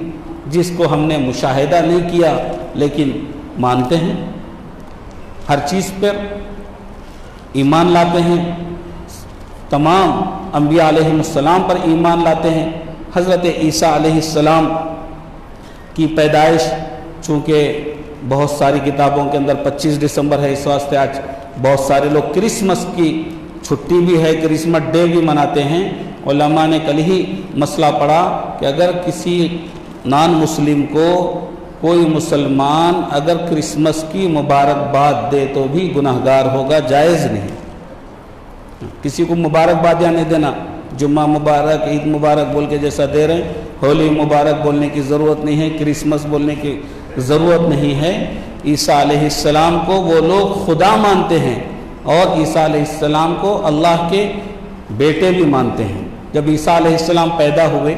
جس کو ہم نے مشاہدہ نہیں کیا لیکن مانتے ہیں، ہر چیز پر ایمان لاتے ہیں، تمام انبیاء علیہ السلام پر ایمان لاتے ہیں۔ حضرت عیسیٰ علیہ السلام کی پیدائش چونکہ بہت ساری کتابوں کے اندر 25 دسمبر ہے، اس واسطے آج بہت سارے لوگ کرسمس کی چھٹی بھی ہے، کرسمس ڈے بھی مناتے ہیں۔ علماء نے کل ہی مسئلہ پڑھا کہ اگر کسی نان مسلم کو کوئی مسلمان اگر کرسمس کی مبارکباد دے تو بھی گناہگار ہوگا، جائز نہیں۔ کسی کو مبارکباد یا نہیں دینا، جمعہ مبارک، عید مبارک بول کے جیسا دے رہے ہیں، ہولی مبارک بولنے کی ضرورت نہیں ہے، کرسمس بولنے کی ضرورت نہیں ہے۔ عیسیٰ علیہ السلام کو وہ لوگ خدا مانتے ہیں، اور عیسیٰ علیہ السلام کو اللہ کے بیٹے بھی مانتے ہیں۔ جب عیسیٰ علیہ السلام پیدا ہوئے،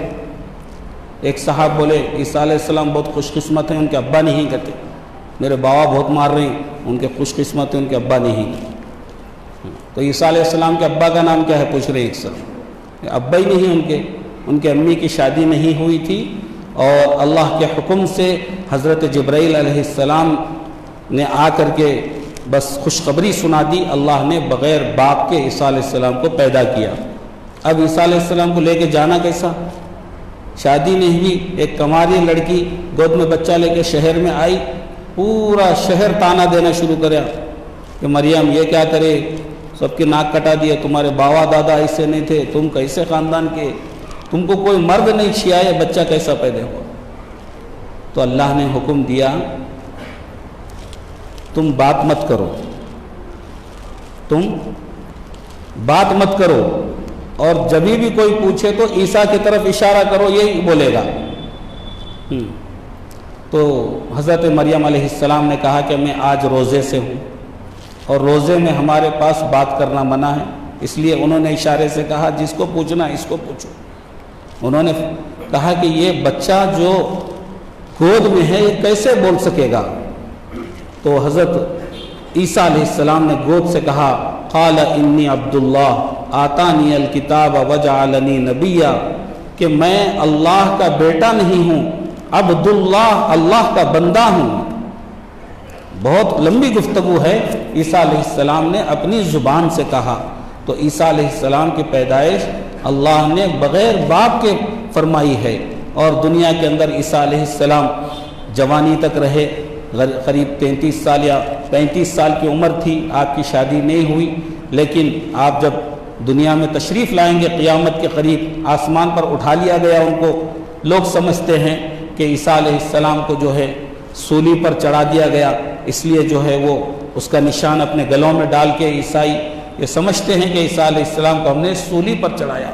ایک صاحب بولے عیسیٰ علیہ السلام بہت خوش قسمت ہیں، ان کے ابا نہیں کہتے، میرے بابا بہت مار رہے ہیں، ان کے خوش قسمت ہیں، ان کے ابا نہیں۔ تو عیسیٰ علیہ السلام کے ابا کا نام کیا ہے پوچھ رہے ایک سر، ابا ہی نہیں ان کے امی کی شادی نہیں ہوئی تھی، اور اللہ کے حکم سے حضرت جبرائیل علیہ السلام نے آ کر کے بس خوشخبری سنا دی، اللہ نے بغیر باپ کے عیسیٰ علیہ السلام کو پیدا کیا۔ اب عیسیٰ علیہ السلام کو لے کے جانا کیسا؟ شادی نہیں ہوئی، ایک کنواری لڑکی گود میں بچہ لے کے شہر میں آئی، پورا شہر تانا دینا شروع کرا کہ مریم یہ کیا کرے، سب کی ناک کٹا دیا، تمہارے باوا دادا ایسے نہیں تھے، تم کیسے خاندان کے، تم کو کوئی مرد نہیں چھیایا، بچہ کیسا پیدا ہوا؟ تو اللہ نے حکم دیا تم بات مت کرو، تم بات مت کرو، اور جب بھی کوئی پوچھے تو عیسیٰ کی طرف اشارہ کرو، یہی بولے گا۔ تو حضرت مریم علیہ السلام نے کہا کہ میں آج روزے سے ہوں، اور روزے میں ہمارے پاس بات کرنا منع ہے، اس لیے انہوں نے اشارے سے کہا جس کو پوچھنا اس کو پوچھو۔ انہوں نے کہا کہ یہ بچہ جو گود میں ہے یہ کیسے بول سکے گا؟ تو حضرت عیسیٰ علیہ السلام نے گود سے کہا قال انی عبد اللہ آتانی الکتاب وجعلنی نبیا، کہ میں اللہ کا بیٹا نہیں ہوں، عبداللہ اللہ کا بندہ ہوں۔ بہت لمبی گفتگو ہے، عیسیٰ علیہ السلام نے اپنی زبان سے کہا۔ تو عیسیٰ علیہ السلام کی پیدائش اللہ نے بغیر باپ کے فرمائی ہے، اور دنیا کے اندر عیسیٰ علیہ السلام جوانی تک رہے، قریب 33 سال یا 35 سال کی عمر تھی، آپ کی شادی نہیں ہوئی، لیکن آپ جب دنیا میں تشریف لائیں گے قیامت کے قریب، آسمان پر اٹھا لیا گیا ان کو۔ لوگ سمجھتے ہیں کہ عیسیٰ علیہ السلام کو جو ہے سولی پر چڑھا دیا گیا، اس لیے جو ہے وہ اس کا نشان اپنے گلوں میں ڈال کے عیسائی یہ سمجھتے ہیں کہ عیسیٰ علیہ السلام کو ہم نے سولی پر چڑھایا۔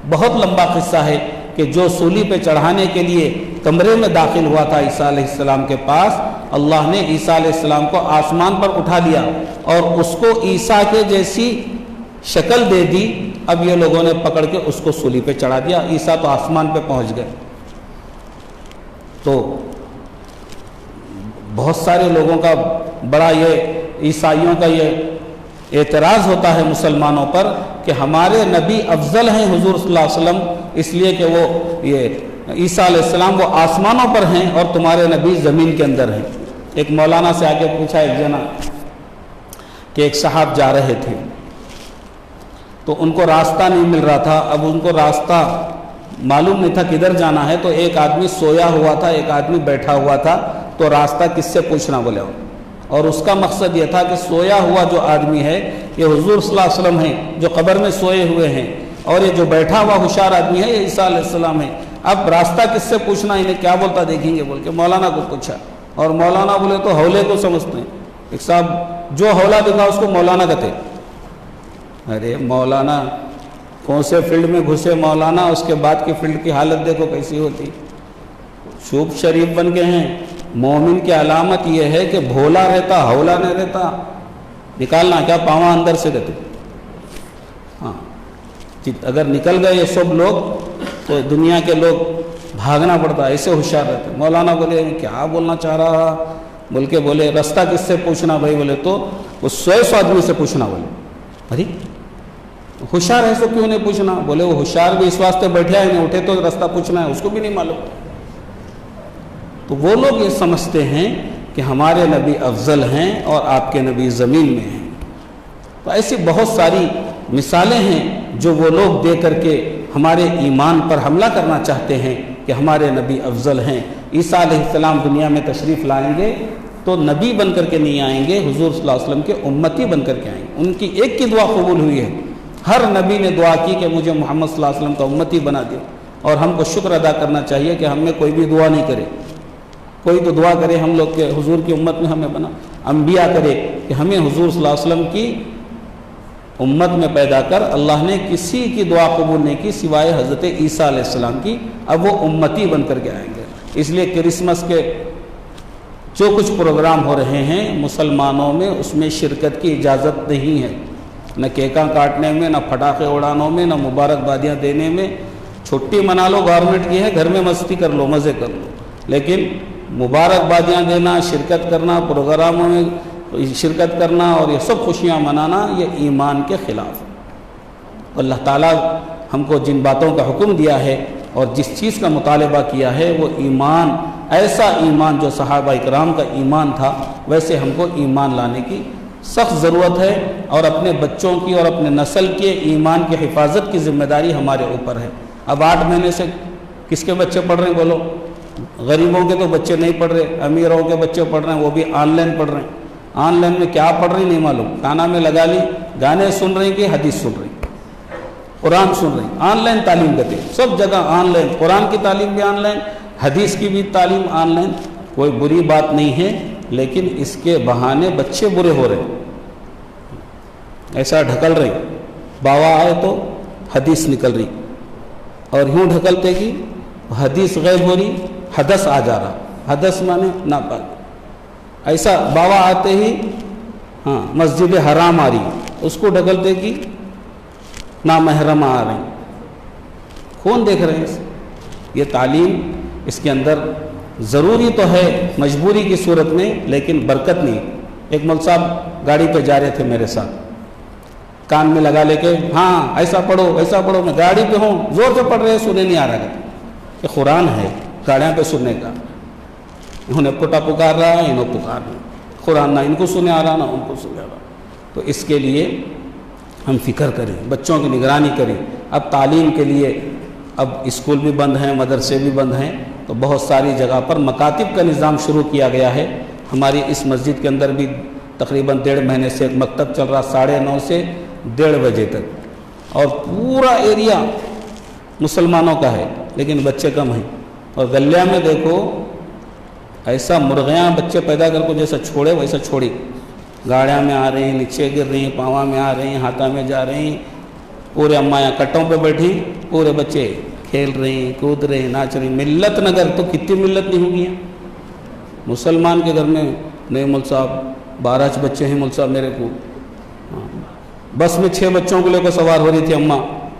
بہت لمبا قصہ ہے کہ جو سولی پہ چڑھانے کے لیے کمرے میں داخل ہوا تھا عیسیٰ علیہ السلام کے پاس، اللہ نے عیسیٰ علیہ السلام کو آسمان پر اٹھا لیا اور اس کو عیسیٰ کے جیسی شکل دے دی۔ اب یہ لوگوں نے پکڑ کے اس کو سولی پہ چڑھا دیا، عیسیٰ تو آسمان پہ پہنچ گئے۔ تو بہت سارے لوگوں کا بڑا یہ عیسائیوں کا یہ اعتراض ہوتا ہے مسلمانوں پر کہ ہمارے نبی افضل ہیں حضور صلی اللہ علیہ وسلم، اس لیے کہ وہ یہ عیسیٰ علیہ السلام وہ آسمانوں پر ہیں اور تمہارے نبی زمین کے اندر ہیں۔ ایک مولانا سے آگے پوچھا ایک جنا کہ ایک صاحب جا رہے تھے تو ان کو راستہ نہیں مل رہا تھا، اب ان کو راستہ معلوم نہیں تھا کدھر جانا ہے، تو ایک آدمی سویا ہوا تھا، ایک آدمی بیٹھا ہوا تھا، تو راستہ کس سے پوچھنا بولے ہو؟ اور اس کا مقصد یہ تھا کہ سویا ہوا جو آدمی ہے یہ حضور صلی اللہ علیہ وسلم ہیں جو قبر میں سوئے ہوئے ہیں، اور یہ جو بیٹھا ہوا ہوشیار آدمی ہے یہ عیسیٰ علیہ السلام ہے۔ اب راستہ کس سے پوچھنا، انہیں کیا بولتا دیکھیں گے بول کے مولانا کو پوچھا، اور مولانا بولے تو حولے کو سمجھتے ہیں، ایک صاحب جو حولہ دکھا اس کو مولانا کہتے۔ ارے مولانا کون سے فیلڈ میں گھسے مولانا، اس کے بعد کی فیلڈ کی حالت دیکھو کیسی ہوتی۔ شوب شریف بن گئے ہیں۔ مومن کی علامت یہ ہے کہ بھولا رہتا، ہولا نہیں رہتا۔ نکالنا کیا پاواں اندر سے رہتے، ہاں اگر نکل گئے یہ سب لوگ تو دنیا کے لوگ بھاگنا پڑتا، ایسے ہوشیار رہتے۔ مولانا بولے کیا بولنا چاہ رہا بول کے بولے راستہ کس سے پوچھنا بھائی، بولے تو وہ 100 آدمی سے پوچھنا۔ بولے ارے ہوشیار ہے سو کیوں نہیں پوچھنا؟ بولے وہ ہوشیار بھی اس واسطے بیٹھے ہیں، نہیں اٹھے تو راستہ پوچھنا ہے، اس کو بھی نہیں معلوم۔ تو وہ لوگ یہ سمجھتے ہیں کہ ہمارے نبی افضل ہیں اور آپ کے نبی زمین میں ہیں۔ تو ایسی بہت ساری مثالیں ہیں جو وہ لوگ دے کر کے ہمارے ایمان پر حملہ کرنا چاہتے ہیں کہ ہمارے نبی افضل ہیں۔ عیسیٰ علیہ السلام دنیا میں تشریف لائیں گے تو نبی بن کر کے نہیں آئیں گے، حضور صلی اللہ علیہ وسلم کے امتی بن کر کے آئیں گے۔ ان کی ایک کی دعا قبول ہوئی ہے، ہر نبی نے دعا کی کہ مجھے محمد صلی اللہ علیہ وسلم کا امتی بنا دے، اور ہم کو شکر ادا کرنا چاہیے کہ ہم میں کوئی بھی دعا نہیں کرے، کوئی تو دعا کرے ہم لوگ کے حضور کی امت میں ہمیں بنا، انبیاء کرے کہ ہمیں حضور صلی اللہ علیہ وسلم کی امت میں پیدا کر۔ اللہ نے کسی کی دعا قبول نہیں کی سوائے حضرت عیسیٰ علیہ السلام کی، اب وہ امتی بن کر کے آئیں گے۔ اس لیے کرسمس کے جو کچھ پروگرام ہو رہے ہیں مسلمانوں میں، اس میں شرکت کی اجازت نہیں ہے، نہ کیکاں کاٹنے میں، نہ پٹاخے اڑانوں میں، نہ مبارکبادیاں دینے میں۔ چھٹی منا لو گورنمنٹ کی ہے، گھر میں مستی کر لو، مزے کر لو، لیکن مبارکبادیاں دینا، شرکت کرنا، پروگراموں میں شرکت کرنا اور یہ سب خوشیاں منانا، یہ ایمان کے خلاف ہے۔ اللہ تعالیٰ ہم کو جن باتوں کا حکم دیا ہے اور جس چیز کا مطالبہ کیا ہے وہ ایمان، ایسا ایمان جو صحابہ اکرام کا ایمان تھا، ویسے ہم کو ایمان لانے کی سخت ضرورت ہے، اور اپنے بچوں کی اور اپنے نسل کے ایمان کی حفاظت کی ذمہ داری ہمارے اوپر ہے۔ اب 8 مہینے سے کس کے بچے پڑھ رہے ہیں بولو؟ غریبوں کے تو بچے نہیں پڑھ رہے، امیروں کے بچے پڑھ رہے ہیں، وہ بھی آن لائن پڑھ رہے ہیں۔ آن لائن میں کیا پڑھ رہی نہیں معلوم، کانا میں لگا لی، گانے سن رہی کہ حدیث سن رہی، قرآن سن رہی، آن لائن تعلیم کرتے ہیں، سب جگہ آن لائن، قرآن کی تعلیم بھی آن لائن، حدیث کی بھی تعلیم آن لائن۔ کوئی بری بات نہیں ہے، لیکن اس کے بہانے بچے برے ہو رہے ہیں، ایسا ڈھکل رہی، باوا آئے تو حدیث نکل رہی، اور یوں ڈھکلتے کہ حدیث غائب ہو رہی، حدث آ جا رہا، حدث مانے ناپاک، ایسا باوا آتے ہی مسجد حرام آ رہی، اس کو ڈھکلتے کہ نامحرم آ رہے ہیں۔ کون دیکھ رہے ہیں؟ یہ تعلیم اس کے اندر ضروری تو ہے مجبوری کی صورت میں، لیکن برکت نہیں۔ ایک مول صاحب گاڑی پہ جا رہے تھے میرے ساتھ، کان میں لگا لے کے ہاں ایسا پڑھو ایسا پڑھو، میں گاڑی پہ ہوں، زور سے پڑھ رہے ہیں، سنے نہیں آ رہا کہ قرآن ہے گاڑیاں پہ سننے کا، انہیں پٹا پکار رہا ہے، انہوں پکار رہا ہے، قرآن نہ ان کو سنے آ رہا نہ ان کو سنے آ رہا۔ تو اس کے لیے ہم فکر کریں، بچوں کی نگرانی کریں۔ اب تعلیم کے لیے اب اسکول بھی بند ہیں، مدرسے بھی بند ہیں، تو بہت ساری جگہ پر مکاتب کا نظام شروع کیا گیا ہے۔ ہماری اس مسجد کے اندر بھی تقریباً 1.5 مہینے سے ایک مکتب چل رہا، 9:30 سے 1:30 بجے تک، اور پورا ایریا مسلمانوں کا ہے، لیکن بچے کم ہیں۔ اور گلیہ میں دیکھو ایسا مرغیاں بچے پیدا کر کو جیسا چھوڑے ویسا چھوڑی، گاڑیاں میں آ رہی ہیں، نیچے گر رہی ہیں، پاواں میں آ رہی ہیں، ہاتھوں میں جا رہی ہیں، پورے امایاں کٹوں پہ بیٹھی، پورے بچے کھیل رہے ہیں، کود رہے ہیں، ناچ رہے ہیں۔ ملت نگر تو کتنی ملت نہیں ہوگی ہیں مسلمان کے گھر میں؟ نہیں مول صاحب 12 بچے ہیں مول صاحب میرے کو، بس میں 6 بچوں کو لے کر سوار ہو رہی تھی اماں،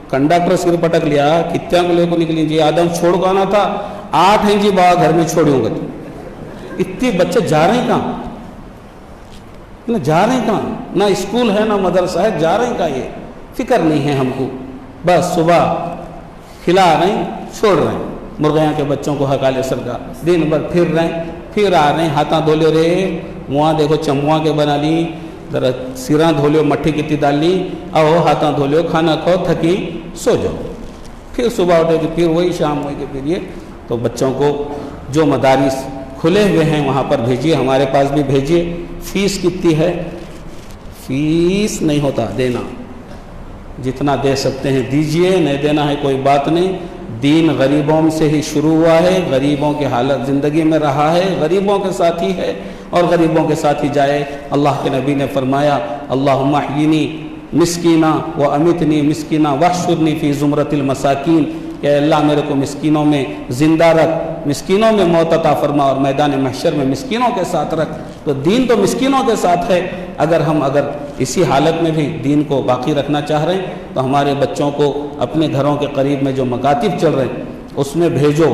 کنڈکٹر سر پٹک لیا، کتنا کو لے کو نکلی جی، آدم چھوڑ کو آنا تھا، 8 ہیں جی باہر گھر میں چھوڑی ہوں گے، اتنے بچے جا رہے ہیں کہاں؟ نہ جا رہے ہیں کہاں؟ نہ اسکول ہے نہ مدرسہ ہے، جا رہے ہیں کہاں؟ یہ فکر نہیں ہے ہم کو، بس صبح کھلا رہے ہیں چھوڑ رہے ہیں، مرغیاں کے بچوں کو حقال سر کا، دن بھر پھر رہے ہیں، پھر آ رہے ہیں، ہاتھاں دھو لے رہے، وہاں دیکھو چموا کے بنا لی، ذرا سیراں دھو لیو، مٹھی کتنی ڈال لی، آؤ ہاتھاں دھو لیو، کھانا کھاؤ، تھکی سو جاؤ، پھر صبح اٹھے کہ پھر وہی شام ہوئی کہ پھر یہ۔ تو بچوں کو جو مدارس کھلے ہوئے ہیں وہاں پر بھیجیے، ہمارے پاس بھی بھیجیے۔ فیس کتنی ہے؟ فیس نہیں ہوتا دینا، جتنا دے سکتے ہیں دیجئے، نہیں دینا ہے کوئی بات نہیں۔ دین غریبوں سے ہی شروع ہوا ہے، غریبوں کی حالت زندگی میں رہا ہے، غریبوں کے ساتھ ہی ہے اور غریبوں کے ساتھ ہی جائے۔ اللہ کے نبی نے فرمایا اللہم احیینی مسکینہ و امیتنی مسکینہ واحشرنی فی زمرۃ المساکین، کہ اللہ میرے کو مسکینوں میں زندہ رکھ، مسکینوں میں موت عطا فرما، اور میدان محشر میں مسکینوں کے ساتھ رکھ۔ تو دین تو مسکینوں کے ساتھ ہے، اگر ہم اسی حالت میں بھی دین کو باقی رکھنا چاہ رہے ہیں تو ہمارے بچوں کو اپنے گھروں کے قریب میں جو مکاتب چل رہے ہیں اس میں بھیجو۔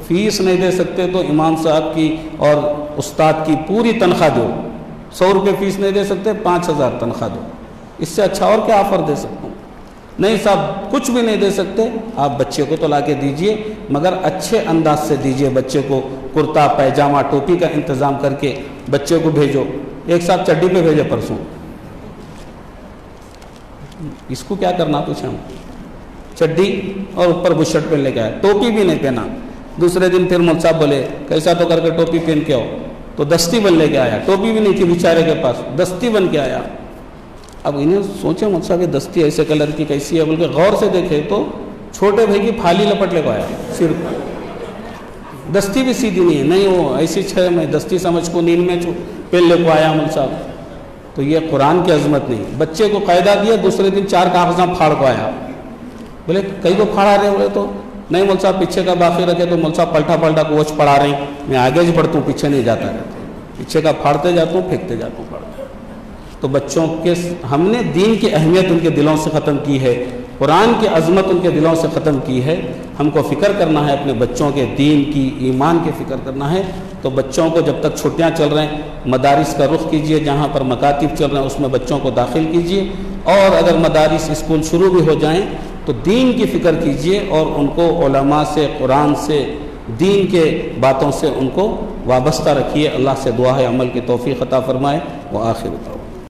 فیس نہیں دے سکتے تو امام صاحب کی اور استاد کی پوری تنخواہ دو، 100 روپے فیس نہیں دے سکتے 5000 تنخواہ دو، اس سے اچھا اور کیا آفر دے سکتا ہوں؟ نہیں صاحب کچھ بھی نہیں دے سکتے، آپ بچے کو تو لا کے دیجئے، مگر اچھے انداز سے دیجئے، بچے کو کرتا پیجامہ ٹوپی کا انتظام کر کے بچے کو بھیجو۔ ایک صاحب چڈی پہ بھیجے پرسوں، اس کو کیا کرنا پوچھا ہم، چڈی اور اوپر بشرٹ پہن لے کے آیا، ٹوپی بھی نہیں پہنا۔ دوسرے دن پھر مول صاحب بولے کیسا تو کر کے ٹوپی پہن کے آؤ، تو دستی بن لے کے آیا، ٹوپی بھی نہیں تھی بیچارے کے پاس، دستی بن کے آیا۔ اب انہیں سوچے مول صاحب یہ دستی ایسے کلر کی کیسی ہے، بلکہ غور سے دیکھے تو چھوٹے بھائی کی پھالی لپٹ لے کو آیا، صرف دستی بھی سیدھی نہیں ہے، نہیں وہ ایسی چھ میں دستی سمجھ کو نیند میں پہن لے کو آیا مول صاحب۔ تو یہ قرآن کی عظمت نہیں، بچے کو قاعدہ دیا، دوسرے دن 4 کاغذاں پھاڑ کو آیا، بولے کئی کو پھاڑا رہے بولے تو نہیں مول صاحب پیچھے کا باقی رکھے، تو مول صاحب پلٹا کوچ پڑھا رہے ہیں، میں آگے ہی پڑھتا ہوں پیچھے نہیں جاتا رہتا، پیچھے کا پھاڑتے جاتا ہوں پھینکتے جاتا ہوں پڑھتا۔ تو بچوں کے ہم نے دین کی اہمیت ان کے دلوں سے ختم کی ہے، قرآن کی عظمت ان کے دلوں سے ختم کی ہے۔ ہم کو فکر کرنا ہے اپنے بچوں کے دین کی، ایمان کی فکر کرنا ہے۔ تو بچوں کو جب تک چھٹیاں چل رہے ہیں مدارس کا رخ کیجئے، جہاں پر مکاتب چل رہے ہیں اس میں بچوں کو داخل کیجئے، اور اگر مدارس اسکول شروع بھی ہو جائیں تو دین کی فکر کیجئے اور ان کو علماء سے، قرآن سے، دین کے باتوں سے ان کو وابستہ رکھیے۔ اللہ سے دعا ہے عمل کی توفیق عطا فرمائے۔ وآخر